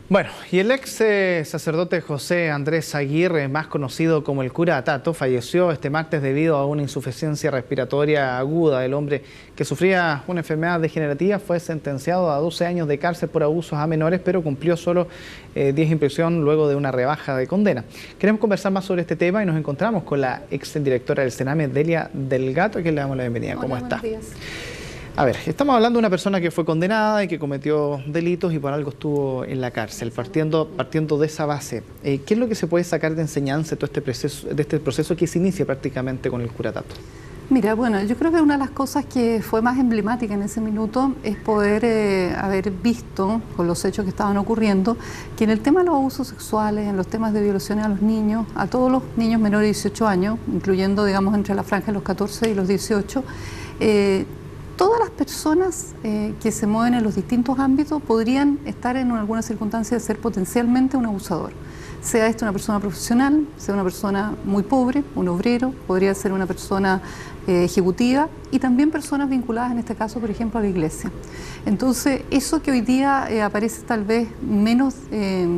Bueno, y el ex sacerdote José Andrés Aguirre, más conocido como el cura Tato, falleció este martes debido a una insuficiencia respiratoria aguda. El hombre, que sufría una enfermedad degenerativa, fue sentenciado a 12 años de cárcel por abusos a menores, pero cumplió solo 10 en prisión luego de una rebaja de condena. Queremos conversar más sobre este tema y nos encontramos con la ex directora del Sename, Delia Delgado, a quien le damos la bienvenida. ¿Cómo está? Buenos días. A ver, estamos hablando de una persona que fue condenada y que cometió delitos y por algo estuvo en la cárcel. Partiendo de esa base, ¿qué es lo que se puede sacar de enseñanza de este proceso que se inicia prácticamente con el cura Tato? Mira, bueno, yo creo que una de las cosas que fue más emblemática en ese minuto es poder haber visto, con los hechos que estaban ocurriendo, que en el tema de los abusos sexuales, en los temas de violaciones a los niños, a todos los niños menores de 18 años, incluyendo, digamos, entre la franja de los 14 y los 18, todas las personas que se mueven en los distintos ámbitos podrían estar en alguna circunstancia de ser potencialmente un abusador. Sea esto una persona profesional, sea una persona muy pobre, un obrero, podría ser una persona ejecutiva y también personas vinculadas en este caso, por ejemplo, a la iglesia. Entonces, eso que hoy día aparece tal vez menos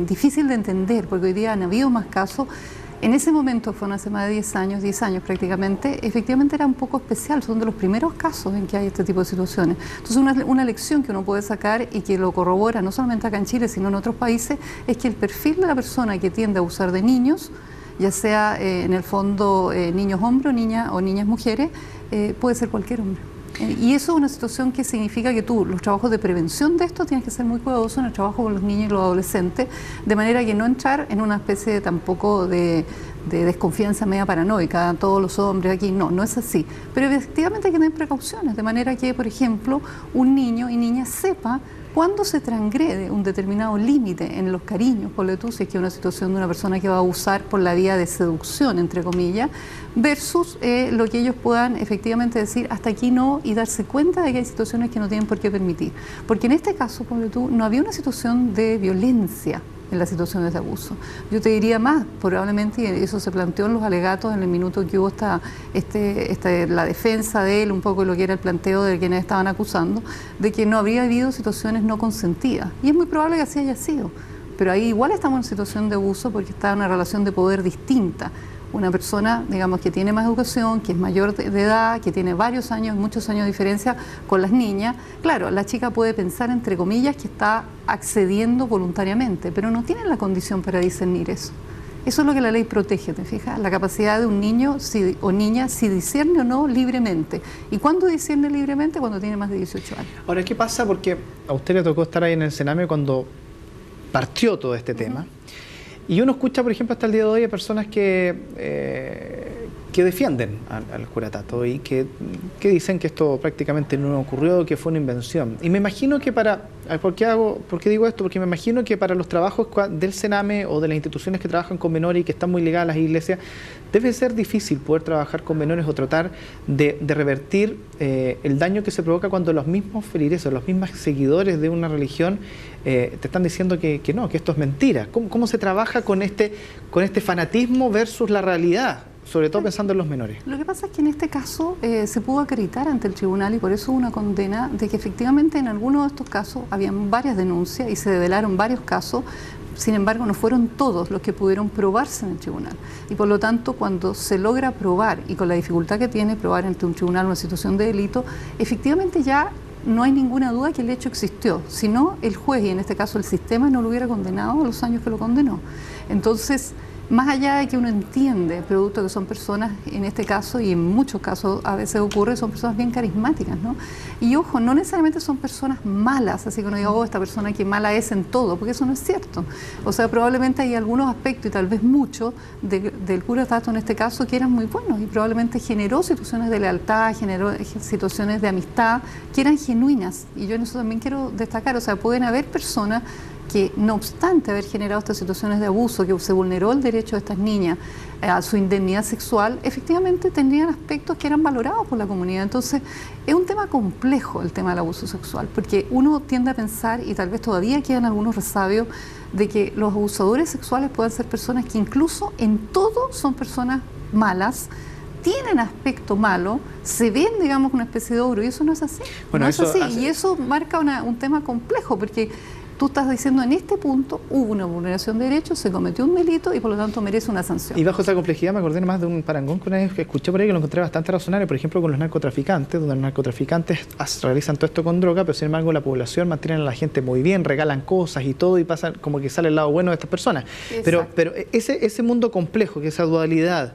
difícil de entender, porque hoy día han habido más casos. En ese momento, fue hace más de 10 años prácticamente, efectivamente era un poco especial, son de los primeros casos en que hay este tipo de situaciones. Entonces una lección que uno puede sacar y que lo corrobora no solamente acá en Chile, sino en otros países, es que el perfil de la persona que tiende a abusar de niños, ya sea en el fondo niños hombres o niñas mujeres, puede ser cualquier hombre. Y eso es una situación que significa que tú, los trabajos de prevención de esto, tienes que ser muy cuidadoso en el trabajo con los niños y los adolescentes, de manera que no entrar en una especie tampoco de desconfianza media paranoica, todos los hombres aquí, no es así. Pero efectivamente hay que tener precauciones, de manera que, por ejemplo, un niño y niña sepa cuándo se transgrede un determinado límite en los cariños, ponle tú, si es que es una situación de una persona que va a abusar por la vía de seducción, entre comillas, versus lo que ellos puedan efectivamente decir hasta aquí no y darse cuenta de que hay situaciones que no tienen por qué permitir. Porque en este caso, ponle tú, no había una situación de violencia en las situaciones de abuso. Yo te diría más, probablemente, y eso se planteó en los alegatos en el minuto que hubo la defensa de él, un poco lo que era el planteo de quienes estaban acusando, de que no habría habido situaciones no consentidas. Y es muy probable que así haya sido, pero ahí igual estamos en situación de abuso porque está en una relación de poder distinta. Una persona, digamos, que tiene más educación, que es mayor de edad, que tiene muchos años de diferencia con las niñas. Claro, la chica puede pensar, entre comillas, que está accediendo voluntariamente, pero no tiene la condición para discernir eso. Eso es lo que la ley protege, ¿te fijas? La capacidad de un niño o niña si discierne o no libremente. ¿Y cuándo discierne libremente? Cuando tiene más de 18 años. Ahora, ¿qué pasa? Porque a usted le tocó estar ahí en el Sename cuando partió todo este tema. Y uno escucha, por ejemplo, hasta el día de hoy a personas que defienden al cura Tato y que dicen que esto prácticamente no ocurrió, que fue una invención. Y me imagino que ¿por qué digo esto? Porque me imagino que para los trabajos del Sename o de las instituciones que trabajan con menores y que están muy ligadas a las iglesias, debe ser difícil poder trabajar con menores o tratar de revertir el daño que se provoca cuando los mismos feligreses, los mismos seguidores de una religión te están diciendo que no, que esto es mentira. ¿Cómo se trabaja con este fanatismo versus la realidad? Sobre todo pensando en los menores. Lo que pasa es que en este caso se pudo acreditar ante el tribunal y por eso hubo una condena de que efectivamente en algunos de estos casos habían varias denuncias y se develaron varios casos. Sin embargo, no fueron todos los que pudieron probarse en el tribunal. Y por lo tanto, cuando se logra probar, y con la dificultad que tiene probar ante un tribunal una situación de delito, efectivamente ya no hay ninguna duda que el hecho existió. Si no, el juez, y en este caso el sistema, no lo hubiera condenado a los años que lo condenó. Entonces, más allá de que uno entiende, producto que son personas, en este caso y en muchos casos a veces ocurre, son personas bien carismáticas, ¿no? Y ojo, no necesariamente son personas malas, así que uno diga, esta persona que mala es en todo, porque eso no es cierto. O sea, probablemente hay algunos aspectos, y tal vez muchos, del cura Tato en este caso, que eran muy buenos y probablemente generó situaciones de lealtad, generó situaciones de amistad que eran genuinas. Y yo en eso también quiero destacar, o sea, pueden haber personas que no obstante haber generado estas situaciones de abuso, que se vulneró el derecho de estas niñas a su indemnidad sexual, efectivamente tendrían aspectos que eran valorados por la comunidad. Entonces, es un tema complejo el tema del abuso sexual, porque uno tiende a pensar, y tal vez todavía quedan algunos resabios, de que los abusadores sexuales puedan ser personas que incluso en todo son personas malas, tienen aspecto malo, se ven, digamos, una especie de ogro, y eso no es así. Bueno, no es así. Y eso marca un tema complejo, porque Tú estás diciendo en este punto hubo una vulneración de derechos, se cometió un delito y por lo tanto merece una sanción. Y bajo esa complejidad me acordé más de un parangón que una vez que escuché por ahí que lo encontré bastante razonable, por ejemplo con los narcotraficantes, donde los narcotraficantes realizan todo esto con droga, pero sin embargo la población mantiene a la gente muy bien, regalan cosas y todo y pasa como que sale el lado bueno de estas personas. Pero ese mundo complejo, que esa dualidad,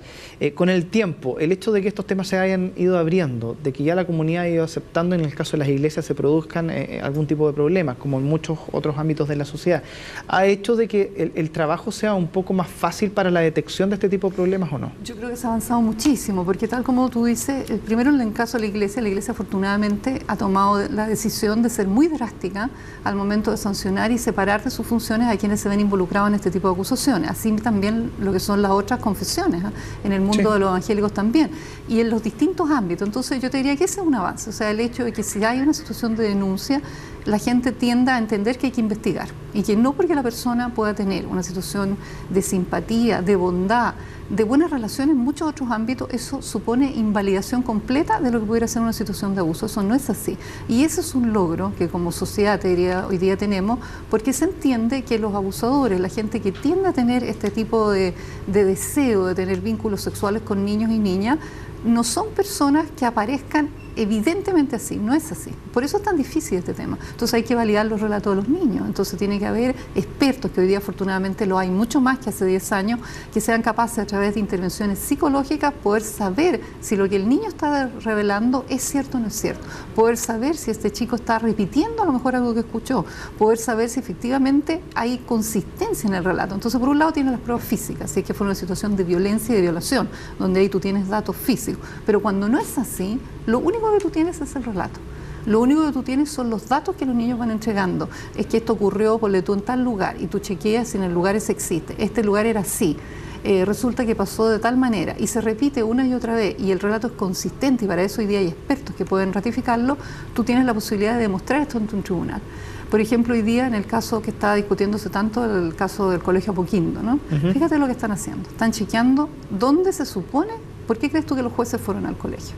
con el tiempo, el hecho de que estos temas se hayan ido abriendo, de que ya la comunidad ha ido aceptando, en el caso de las iglesias se produzcan algún tipo de problemas, como en muchos otros ámbitos de la sociedad, ¿ha hecho de que el trabajo sea un poco más fácil para la detección de este tipo de problemas o no? Yo creo que se ha avanzado muchísimo, porque tal como tú dices, primero en el caso de la iglesia afortunadamente ha tomado la decisión de ser muy drástica al momento de sancionar y separar de sus funciones a quienes se ven involucrados en este tipo de acusaciones, así también lo que son las otras confesiones, en el mundo de los evangélicos también, y en los distintos ámbitos. Entonces yo te diría que ese es un avance, o sea, el hecho de que si hay una situación de denuncia, la gente tienda a entender que hay que investigar y que no porque la persona pueda tener una situación de simpatía, de bondad, de buenas relaciones en muchos otros ámbitos, eso supone invalidación completa de lo que pudiera ser una situación de abuso. Eso no es así. Y ese es un logro que como sociedad hoy día tenemos, porque se entiende que los abusadores, la gente que tiende a tener este tipo de deseo de tener vínculos sexuales con niños y niñas, no son personas que aparezcan evidentemente así, no es así. Por eso es tan difícil este tema. Entonces hay que validar los relatos de los niños. Entonces tiene que haber expertos, que hoy día afortunadamente lo hay mucho más que hace 10 años, que sean capaces a través de intervenciones psicológicas poder saber si lo que el niño está revelando es cierto o no es cierto. Poder saber si este chico está repitiendo a lo mejor algo que escuchó. Poder saber si efectivamente hay consistencia en el relato. Entonces por un lado tiene las pruebas físicas, si es que fue una situación de violencia y de violación, donde ahí tú tienes datos físicos. Pero cuando no es así, lo único que tú tienes es el relato. Lo único que tú tienes son los datos que los niños van entregando. Es que esto ocurrió, ponle tú en tal lugar, y tú chequeas si en el lugar ese existe. Este lugar era así. Resulta que pasó de tal manera y se repite una y otra vez y el relato es consistente y para eso hoy día hay expertos que pueden ratificarlo, tú tienes la posibilidad de demostrar esto ante un tribunal. Por ejemplo, hoy día en el caso que está discutiéndose tanto, el caso del Colegio Apoquindo, ¿no? Fíjate lo que están haciendo. Están chequeando dónde se supone, ¿por qué crees tú que los jueces fueron al colegio?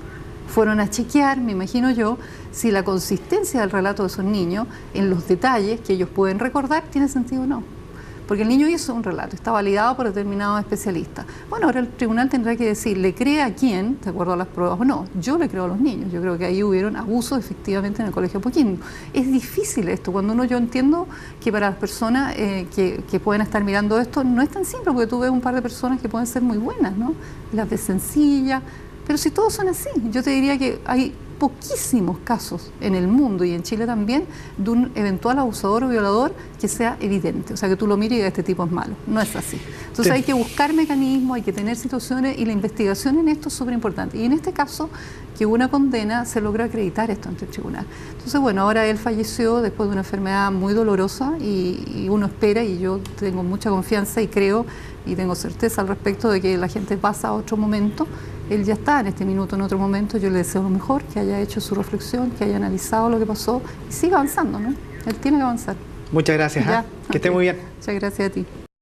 Fueron a chequear, me imagino yo, si la consistencia del relato de esos niños en los detalles que ellos pueden recordar tiene sentido o no. Porque el niño hizo un relato, está validado por determinados especialistas. Bueno, ahora el tribunal tendrá que decir, ¿le cree a quién, de acuerdo a las pruebas o no? Yo le creo a los niños, yo creo que ahí hubieron abusos efectivamente en el Colegio Apoquindo. Es difícil esto, cuando yo entiendo que para las personas que pueden estar mirando esto no es tan simple, porque tú ves un par de personas que pueden ser muy buenas, ¿no? Las ves sencillas. Pero si todos son así, yo te diría que hay poquísimos casos en el mundo y en Chile también de un eventual abusador o violador que sea evidente. O sea, que tú lo mires y digas, este tipo es malo. No es así. Entonces hay que buscar mecanismos, hay que tener situaciones y la investigación en esto es súper importante. Y en este caso, que hubo una condena, se logró acreditar esto ante el tribunal. Entonces, bueno, ahora él falleció después de una enfermedad muy dolorosa y uno espera, y yo tengo mucha confianza y creo y tengo certeza al respecto de que la gente pasa a otro momento. Él ya está en este minuto, en otro momento, yo le deseo lo mejor, que haya hecho su reflexión, que haya analizado lo que pasó y siga avanzando, ¿no? Él tiene que avanzar. Muchas gracias, que esté muy bien. Muchas gracias a ti.